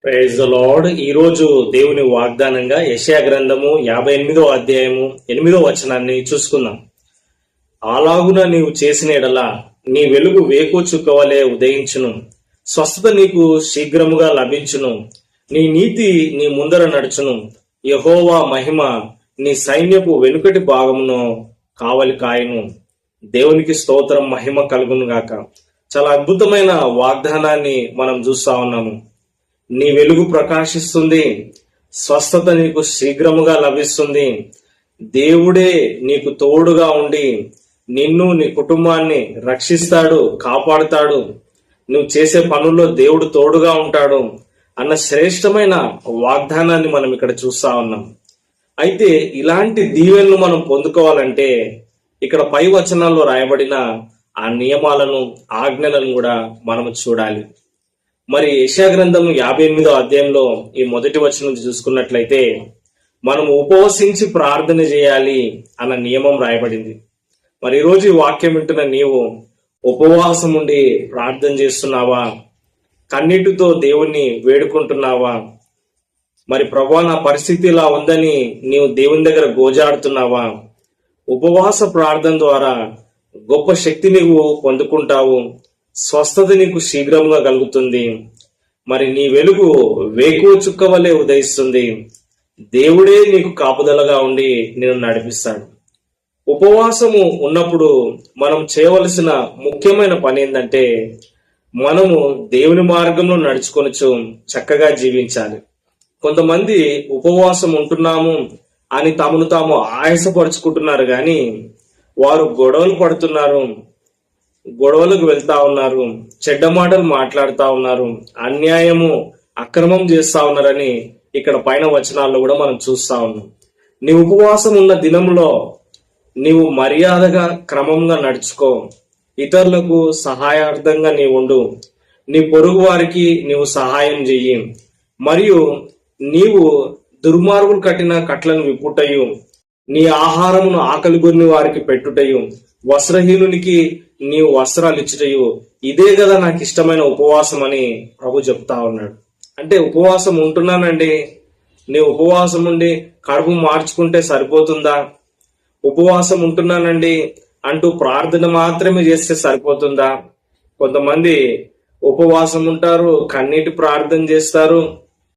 Praise the lord. ఈ రోజు దేవుని వాగ్దానంగా యెషయా గ్రంథము 58వ అధ్యాయము 8వ వచనాన్ని చూసుకుందాం. అలాగున నీవు చేసిన ఎడల నీ వెలుగు వేకు చుక్కవలే ఉదయించును, స్వస్థత నీకు శీఘ్రముగా లభించును, నీ నీతి నీ ముందర నడుచును, యెహోవా మహిమ నీ సైన్యపు వెనుకటి భాగమును కావలి కాయను. దేవునికి స్తోత్రం, మహిమ కలుగును గాక. చాలా అద్భుతమైన వాగ్దానాన్ని మనం చూస్తా ఉన్నాము. నీ వెలుగు ప్రకాశిస్తుంది, స్వస్థత నీకు శీఘ్రముగా లభిస్తుంది. దేవుడే నీకు తోడుగా ఉండి నిన్ను నీ కుటుంబాన్ని రక్షిస్తాడు, కాపాడుతాడు. నువ్వు చేసే పనుల్లో దేవుడు తోడుగా ఉంటాడు అన్న శ్రేష్టమైన వాగ్దానాన్ని మనం ఇక్కడ చూస్తా ఉన్నాం. అయితే ఇలాంటి దీవెనలు మనం పొందుకోవాలంటే ఇక్కడ పై వచనాల్లో రాయబడిన ఆ నియమాలను, ఆజ్ఞలను కూడా మనం చూడాలి. మరి యెషయా గ్రంథం 58వ అధ్యాయంలో ఈ మొదటి వచనం చూసుకున్నట్లయితే మనం ఉపవసించి ప్రార్థన చేయాలి అన్న నియమం రాయబడింది. మరి ఈరోజు ఈ వాక్యం వింటున్న నీవు ఉపవాసం ఉండి ప్రార్థన చేస్తున్నావా? కన్నీటితో దేవుణ్ణి వేడుకుంటున్నావా? మరి ప్రభువా, నా పరిస్థితి ఇలా ఉందని నీవు దేవుని దగ్గర గోజాడుతున్నావా? ఉపవాస ప్రార్థన ద్వారా గొప్ప శక్తి నీవు పొందుకుంటావు, స్వస్థత నీకు శీఘ్రంగా కలుగుతుంది. మరి నీ వెలుగు వేకువ చుక్క వలె ఉదయిస్తుంది. దేవుడే నీకు కాపుదలగా ఉండి నిన్ను నడిపిస్తాడు. ఉపవాసము ఉన్నప్పుడు మనం చేయవలసిన ముఖ్యమైన పని ఏంటంటే మనము దేవుని మార్గంలో నడుచుకొనొచ్చు చక్కగా జీవించాలి. కొంతమంది ఉపవాసం ఉంటున్నాము అని తమను తాము ఆయాసపరుచుకుంటున్నారు, కానీ వారు గొడవలు పడుతున్నారు, గొడవలకు వెళ్తా ఉన్నారు, చెడ్డ మాటలు మాట్లాడుతా ఉన్నారు, అన్యాయము అక్రమం చేస్తా ఉన్నారని ఇక్కడ పైన వచనాల్లో కూడా మనం చూస్తా ఉన్నాం. నీ ఉపవాసం ఉన్న దినంలో నీవు మర్యాదగా క్రమంగా నడుచుకో, ఇతరులకు సహాయార్థంగా నీవు ఉండు, నీ పొరుగు వారికి నీవు సహాయం చెయ్యి, మరియు నీవు దుర్మార్గులు కట్టిన కట్లను విప్పుటయు, నీ ఆహారమును ఆకలిగొని వారికి పెట్టుటయు, వస్త్రహీనునికి నీవు వస్త్రాలు ఇచ్చుటయు, ఇదే కదా నాకు ఇష్టమైన ఉపవాసం అని ప్రభు చెప్తా ఉన్నాడు. అంటే ఉపవాసం ఉంటున్నానండి, నీ ఉపవాసం ఉండి కడుపు మార్చుకుంటే సరిపోతుందా? ఉపవాసం ఉంటున్నానండి అంటూ ప్రార్థన మాత్రమే చేస్తే సరిపోతుందా? కొంతమంది ఉపవాసం ఉంటారు, కన్నీటి ప్రార్థన చేస్తారు,